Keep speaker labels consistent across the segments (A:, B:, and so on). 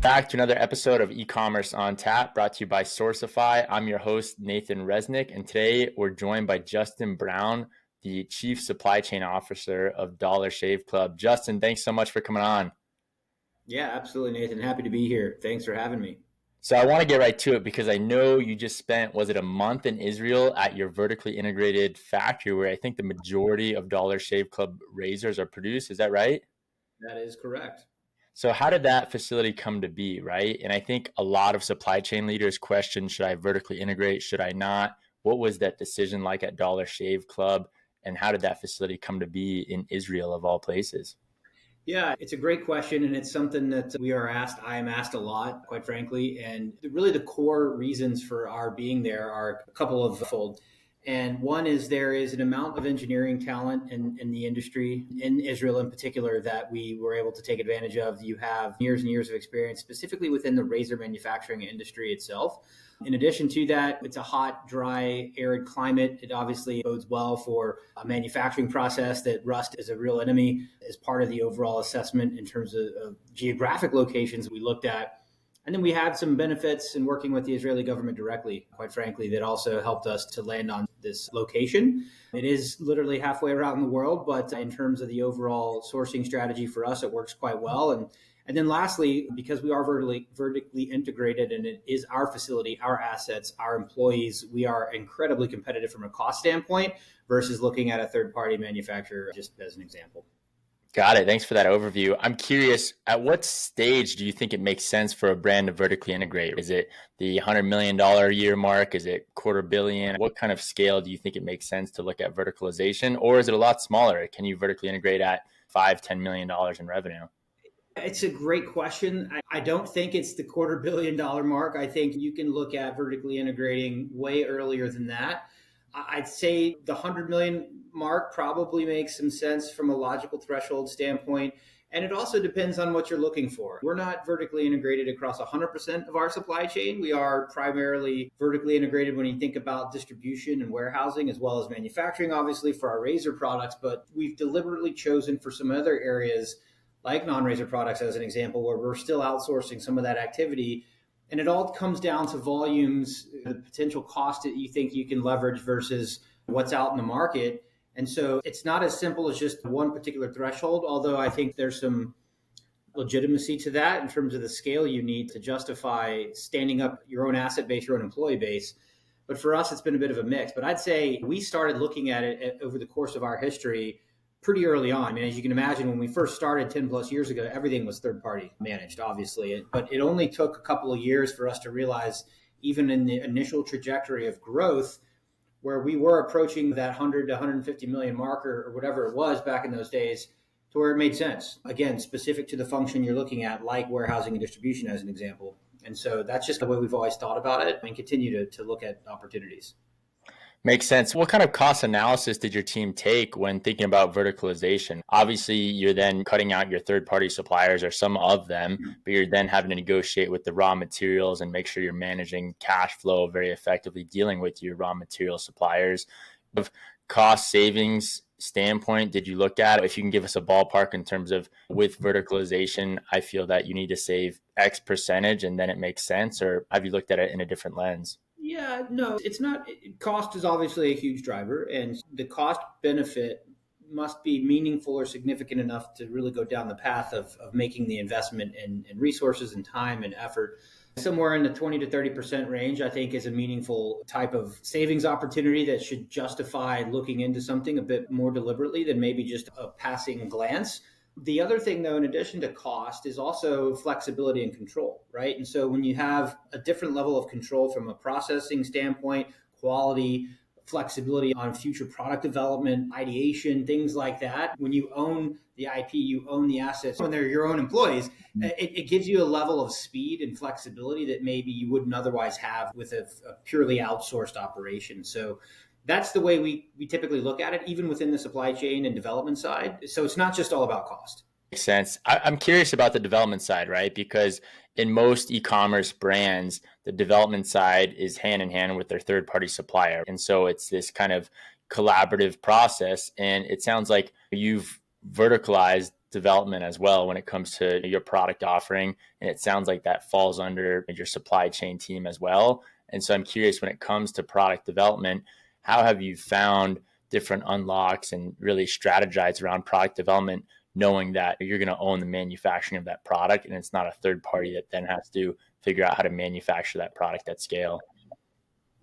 A: Back to another episode of eCommerce on Tap, brought to you by Sourcify. I'm your host, Nathan Resnick, and today we're joined by Justin Brown, the Chief Supply Chain Officer of Dollar Shave Club. Justin, thanks so much for coming on.
B: Yeah, absolutely, Nathan. Happy to be here. Thanks for having me.
A: So I want to get right to it because I know you just spent, was it a month in Israel at your vertically integrated factory where I think the majority of Dollar Shave Club razors are produced. Is that right?
B: That is correct.
A: So how did that facility come to be, right? And I think a lot of supply chain leaders question, should I vertically integrate? Should I not? What was that decision like at Dollar Shave Club? And how did that facility come to be in Israel of all places?
B: Yeah, it's a great question, and it's something that we are asked. I am asked a lot, quite frankly. And really, the core reasons for our being there are a couple of fold. And one is there is an amount of engineering talent in the industry, in Israel in particular, that we were able to take advantage of. You have years and years of experience, specifically within the razor manufacturing industry itself. In addition to that, it's a hot, dry, arid climate. It obviously bodes well for a manufacturing process that rust is a real enemy as part of the overall assessment in terms of geographic locations we looked at. And then we had some benefits in working with the Israeli government directly, quite frankly, that also helped us to land on this location. It is literally halfway around the world, but in terms of the overall sourcing strategy for us, it works quite well. And then lastly, because we are vertically integrated and it is our facility, our assets, our employees, we are incredibly competitive from a cost standpoint versus looking at a third-party manufacturer, just as an example.
A: Got it. Thanks for that overview. I'm curious, at what stage do you think it makes sense for a brand to vertically integrate? Is it the $100 million a year mark? Is it quarter billion? What kind of scale do you think it makes sense to look at verticalization? Or is it a lot smaller? Can you vertically integrate at $5-10 million in revenue?
B: It's a great question. I don't think it's the $250 million mark. I think you can look at vertically integrating way earlier than that. I'd say the 100 million mark probably makes some sense from a logical threshold standpoint. And it also depends on what you're looking for. We're not vertically integrated across 100% of our supply chain. We are primarily vertically integrated when you think about distribution and warehousing, as well as manufacturing, obviously, for our razor products. But we've deliberately chosen for some other areas, like non-razor products, as an example, where we're still outsourcing some of that activity. And it all comes down to volumes, the potential cost that you think you can leverage versus what's out in the market. And so it's not as simple as just one particular threshold, although I think there's some legitimacy to that in terms of the scale you need to justify standing up your own asset base, your own employee base. But for us, it's been a bit of a mix. But I'd say we started looking at it over the course of our history pretty early on. I mean, as you can imagine, when we first started 10 plus years ago, everything was third party managed, obviously. But it only took a couple of years for us to realize, even in the initial trajectory of growth, where we were approaching that 100 to 150 million marker or whatever it was back in those days, to where it made sense. Again, specific to the function you're looking at, like warehousing and distribution as an example. And so that's just the way we've always thought about it and continue to look at opportunities.
A: Makes sense. What kind of cost analysis did your team take when thinking about verticalization? Obviously, you're then cutting out your third-party suppliers or some of them, but you're then having to negotiate with the raw materials and make sure you're managing cash flow very effectively, dealing with your raw material suppliers. Of cost savings standpoint, did you look at, if you can give us a ballpark in terms of, with verticalization, I feel that you need to save X percentage and then it makes sense, or have you looked at it in a different lens?
B: Yeah, no, it's not. Cost is obviously a huge driver, and the cost benefit must be meaningful or significant enough to really go down the path of making the investment in resources and time and effort. Somewhere in the 20 to 30% range, I think, is a meaningful type of savings opportunity that should justify looking into something a bit more deliberately than maybe just a passing glance. The other thing, though, in addition to cost, is also flexibility and control, right? And so when you have a different level of control from a processing standpoint, quality, flexibility on future product development, ideation, things like that, when you own the IP, you own the assets, when they're your own employees, it gives you a level of speed and flexibility that maybe you wouldn't otherwise have with a purely outsourced operation. So that's the way we typically look at it, even within the supply chain and development side. So it's not just all about cost.
A: Makes sense. I'm curious about the development side, right? Because in most e-commerce brands, the development side is hand in hand with their third-party supplier. And so it's this kind of collaborative process. And it sounds like you've verticalized development as well when it comes to your product offering. And it sounds like that falls under your supply chain team as well. And so I'm curious, when it comes to product development, how have you found different unlocks and really strategize around product development, knowing that you're going to own the manufacturing of that product and it's not a third party that then has to figure out how to manufacture that product at scale?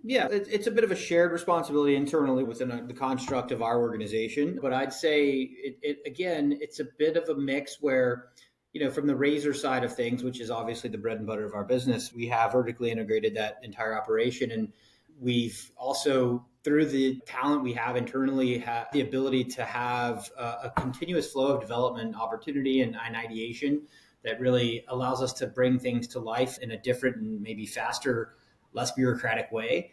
B: Yeah, it's a bit of a shared responsibility internally within the construct of our organization. But I'd say again, it's a bit of a mix where, from the razor side of things, which is obviously the bread and butter of our business, we have vertically integrated that entire operation. And we've also, through the talent we have internally, have the ability to have a continuous flow of development opportunity and ideation that really allows us to bring things to life in a different and maybe faster, less bureaucratic way.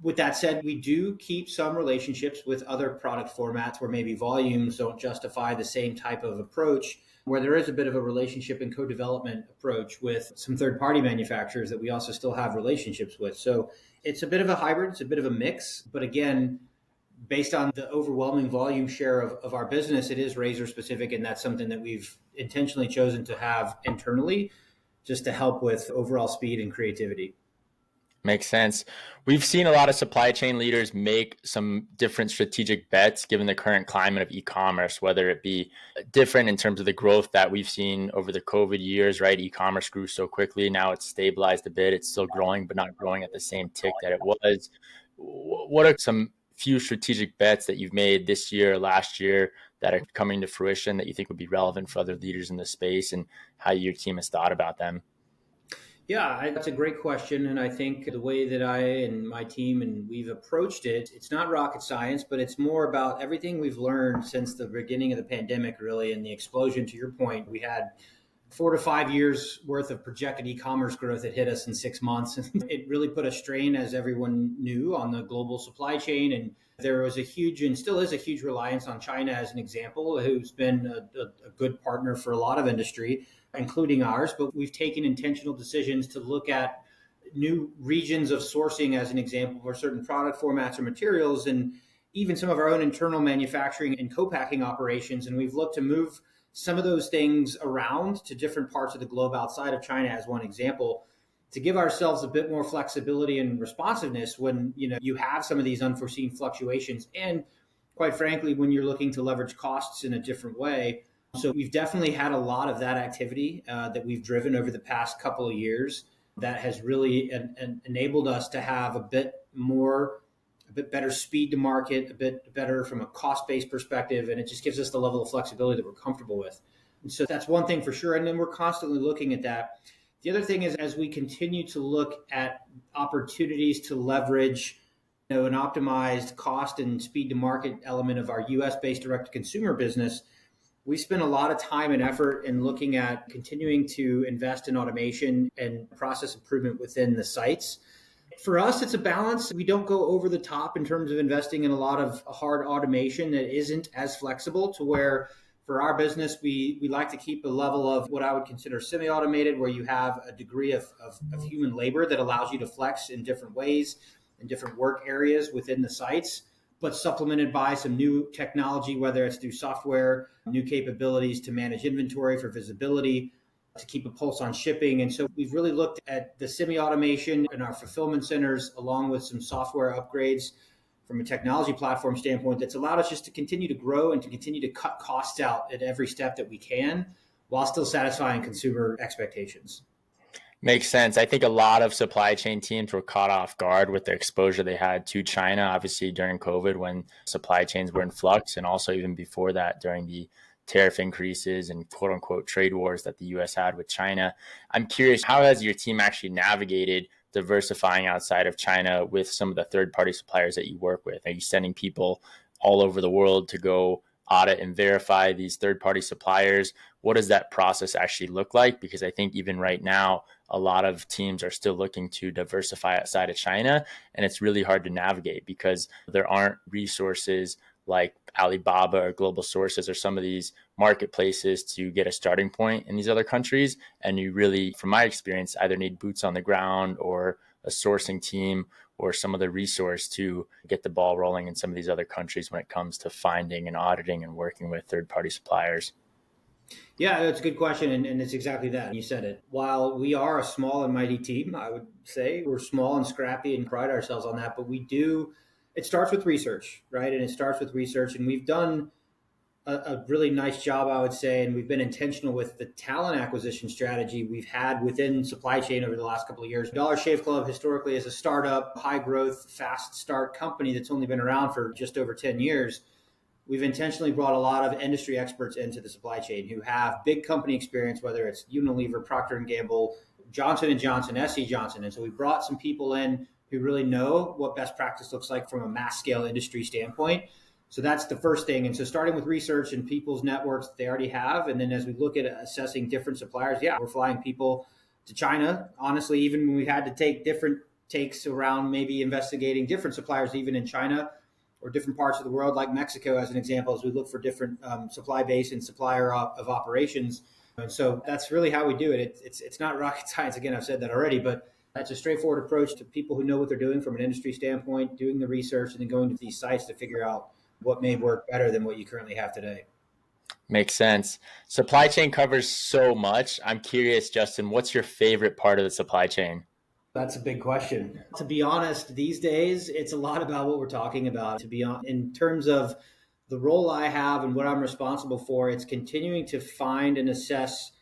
B: With that said, we do keep some relationships with other product formats where maybe volumes don't justify the same type of approach, where there is a bit of a relationship and co-development approach with some third-party manufacturers that we also still have relationships with. So it's a bit of a hybrid, it's a bit of a mix. But again, based on the overwhelming volume share of our business, it is razor specific, and that's something that we've intentionally chosen to have internally just to help with overall speed and creativity.
A: Makes sense. We've seen a lot of supply chain leaders make some different strategic bets given the current climate of e-commerce, whether it be different in terms of the growth that we've seen over the COVID years, right? E-commerce grew so quickly. Now it's stabilized a bit. It's still growing, but not growing at the same tick that it was. What are some few strategic bets that you've made this year, last year, that are coming to fruition that you think would be relevant for other leaders in the space, and how your team has thought about them?
B: Yeah, that's a great question. And I think the way that I and my team and we've approached it, it's not rocket science, but it's more about everything we've learned since the beginning of the pandemic, really, and the explosion. To your point, we had 4 to 5 years worth of projected e-commerce growth that hit us in 6 months. It really put a strain, as everyone knew, on the global supply chain. And there was a huge, and still is a huge, reliance on China as an example, who's been a good partner for a lot of industry, including ours. But we've taken intentional decisions to look at new regions of sourcing, as an example, for certain product formats or materials, and even some of our own internal manufacturing and co-packing operations. And we've looked to move some of those things around to different parts of the globe outside of China, as one example, to give ourselves a bit more flexibility and responsiveness when you have some of these unforeseen fluctuations, and quite frankly, when you're looking to leverage costs in a different way. So we've definitely had a lot of that activity that we've driven over the past couple of years that has really enabled us to have a bit better speed to market, a bit better from a cost-based perspective, and it just gives us the level of flexibility that we're comfortable with. And so that's one thing for sure, and then we're constantly looking at that. The other thing is, as we continue to look at opportunities to leverage an optimized cost and speed to market element of our US-based direct-to-consumer business, we spend a lot of time and effort in looking at continuing to invest in automation and process improvement within the sites. For us, it's a balance. We don't go over the top in terms of investing in a lot of hard automation that isn't as flexible, to where for our business, we like to keep a level of what I would consider semi-automated, where you have a degree of human labor that allows you to flex in different ways in different work areas within the sites, but supplemented by some new technology, whether it's through software, new capabilities to manage inventory for visibility, to keep a pulse on shipping. And so we've really looked at the semi-automation in our fulfillment centers, along with some software upgrades from a technology platform standpoint, that's allowed us just to continue to grow and to continue to cut costs out at every step that we can, while still satisfying consumer expectations.
A: Makes sense. I think a lot of supply chain teams were caught off guard with the exposure they had to China, obviously during COVID when supply chains were in flux, and also even before that during the tariff increases and quote unquote trade wars that the US had with China. I'm curious, how has your team actually navigated diversifying outside of China with some of the third party suppliers that you work with? Are you sending people all over the world to go audit and verify these third party suppliers? What does that process actually look like? Because I think even right now, a lot of teams are still looking to diversify outside of China, and it's really hard to navigate because there aren't resources like Alibaba or Global Sources or some of these marketplaces to get a starting point in these other countries. And you really, from my experience, either need boots on the ground or a sourcing team or some of the resource to get the ball rolling in some of these other countries when it comes to finding and auditing and working with third-party suppliers?
B: Yeah, that's a good question. And it's exactly that. You said it. While we are a small and mighty team, I would say we're small and scrappy and pride ourselves on that. But it starts with research, right? And it starts with research. And we've done a really nice job, I would say. And we've been intentional with the talent acquisition strategy we've had within supply chain over the last couple of years. Dollar Shave Club historically is a startup, high growth, fast start company that's only been around for just over 10 years. We've intentionally brought a lot of industry experts into the supply chain who have big company experience, whether it's Unilever, Procter and Gamble, Johnson and Johnson, SC Johnson. And so we brought some people in who really know what best practice looks like from a mass scale industry standpoint. So that's the first thing. And so starting with research and people's networks that they already have. And then as we look at assessing different suppliers, yeah, we're flying people to China. Honestly, even when we had to take different takes around maybe investigating different suppliers, even in China, or different parts of the world, like Mexico, as an example, as we look for different supply base and supplier of operations. And so that's really how we do it. It's not rocket science. Again, I've said that already, but that's a straightforward approach to people who know what they're doing from an industry standpoint, doing the research, and then going to these sites to figure out what may work better than what you currently have today.
A: Makes sense. Supply chain covers so much. I'm curious, Justin, what's your favorite part of the supply chain?
B: That's a big question. To be honest, these days, it's a lot about what we're talking about. To be honest, in terms of the role I have and what I'm responsible for, it's continuing to find and assess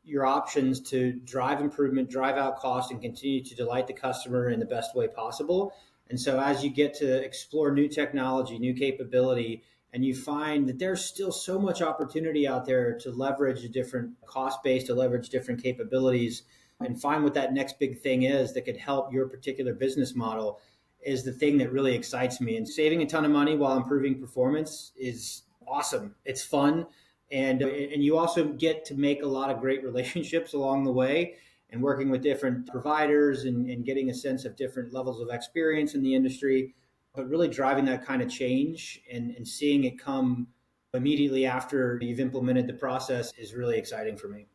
B: your options to drive improvement, drive out cost, and continue to delight the customer in the best way possible. And so as you get to explore new technology, new capability, and you find that there's still so much opportunity out there to leverage a different cost base, to leverage different capabilities, and find what that next big thing is that could help your particular business model is the thing that really excites me. And saving a ton of money while improving performance is awesome. It's fun. And you also get to make a lot of great relationships along the way, and working with different providers and getting a sense of different levels of experience in the industry, but really driving that kind of change and seeing it come immediately after you've implemented the process is really exciting for me.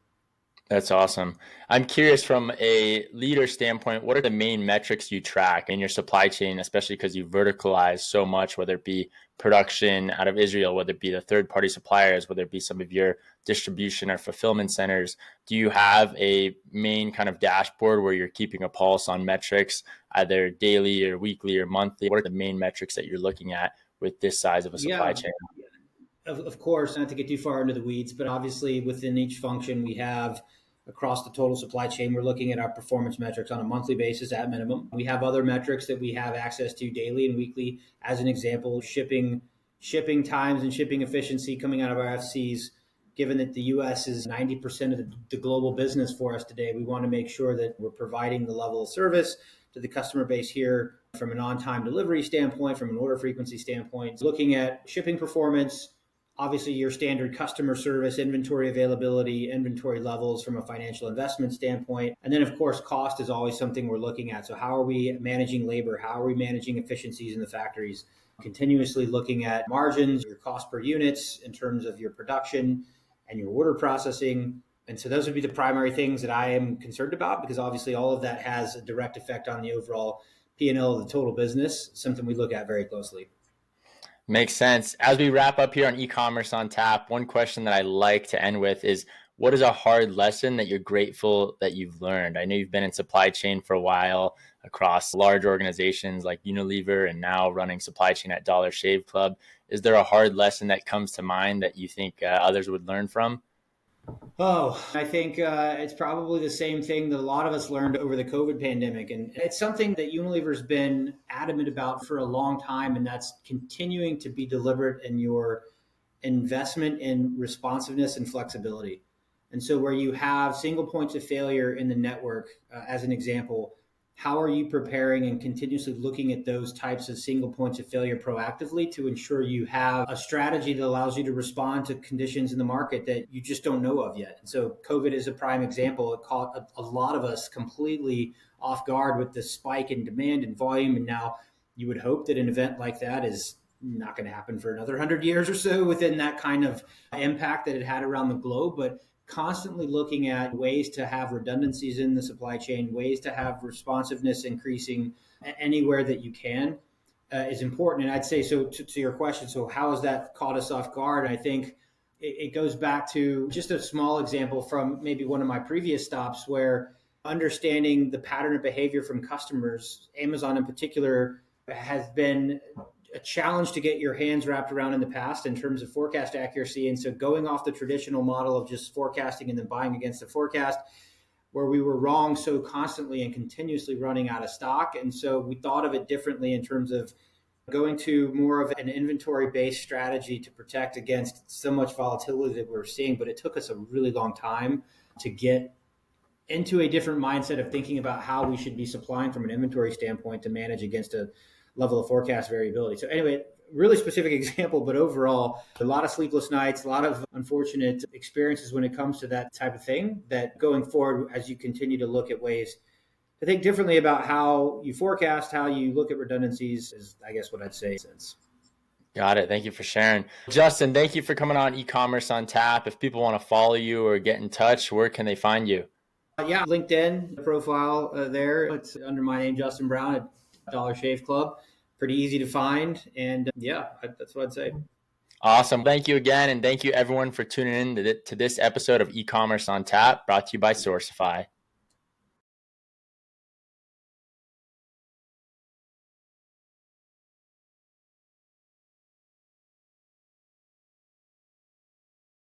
A: That's awesome. I'm curious from a leader standpoint, what are the main metrics you track in your supply chain, especially because you verticalize so much, whether it be production out of Israel, whether it be the third party suppliers, whether it be some of your distribution or fulfillment centers? Do you have a main kind of dashboard where you're keeping a pulse on metrics, either daily or weekly or monthly? What are the main metrics that you're looking at with this size of a supply
B: Yeah,
A: chain?
B: of course, not to get too far into the weeds, but obviously within each function we have across the total supply chain, we're looking at our performance metrics on a monthly basis at minimum. We have other metrics that we have access to daily and weekly. As an example, shipping times and shipping efficiency coming out of our FCs. Given that the US is 90% of the global business for us today, we want to make sure that we're providing the level of service to the customer base here from an on-time delivery standpoint, from an order frequency standpoint, looking at shipping performance, obviously your standard customer service, inventory availability, inventory levels from a financial investment standpoint. And then of course, cost is always something we're looking at. So how are we managing labor? How are we managing efficiencies in the factories? Continuously looking at margins, your cost per units in terms of your production and your order processing. And so those would be the primary things that I am concerned about, because obviously all of that has a direct effect on the overall P&L of the total business, something we look at very closely.
A: Makes sense. As we wrap up here on e-commerce on tap, one question that I like to end with is, what is a hard lesson that you're grateful that you've learned? I know you've been in supply chain for a while across large organizations like Unilever and now running supply chain at Dollar Shave Club. Is there a hard lesson that comes to mind that you think others would learn from?
B: Oh, I think it's probably the same thing that a lot of us learned over the COVID pandemic. And it's something that Unilever's been adamant about for a long time, and that's continuing to be deliberate in your investment in responsiveness and flexibility. And so, where you have single points of failure in the network, as an example, how are you preparing and continuously looking at those types of single points of failure proactively to ensure you have a strategy that allows you to respond to conditions in the market that you just don't know of yet? And so, COVID is a prime example. It caught a lot of us completely off guard with the spike in demand and volume. And now you would hope that an event like that is not going to happen for another 100 years or so within that kind of impact that it had around the globe. But constantly looking at ways to have redundancies in the supply chain, ways to have responsiveness increasing anywhere that you can is important. And I'd say, so to your question, so how has that caught us off guard? I think it goes back to just a small example from maybe one of my previous stops where understanding the pattern of behavior from customers, Amazon in particular, has been a challenge to get your hands wrapped around in the past in terms of forecast accuracy. And so going off the traditional model of just forecasting and then buying against the forecast, where we were wrong so constantly and continuously running out of stock. And so we thought of it differently in terms of going to more of an inventory based strategy to protect against so much volatility that we're seeing. But it took us a really long time to get into a different mindset of thinking about how we should be supplying from an inventory standpoint to manage against a level of forecast variability. So anyway, really specific example, but overall, a lot of sleepless nights, a lot of unfortunate experiences when it comes to that type of thing, that going forward, as you continue to look at ways to think differently about how you forecast, how you look at redundancies is, I guess, what I'd say since.
A: Got it. Thank you for sharing. Justin, thank you for coming on e-commerce on tap. If people want to follow you or get in touch, where can they find you?
B: Yeah, LinkedIn profile there. It's under my name, Justin Brown at Dollar Shave Club. Pretty easy to find. And that's what I'd say.
A: Awesome. Thank you again. And thank you everyone for tuning in to this episode of e-commerce on tap, brought to you by Sourcify.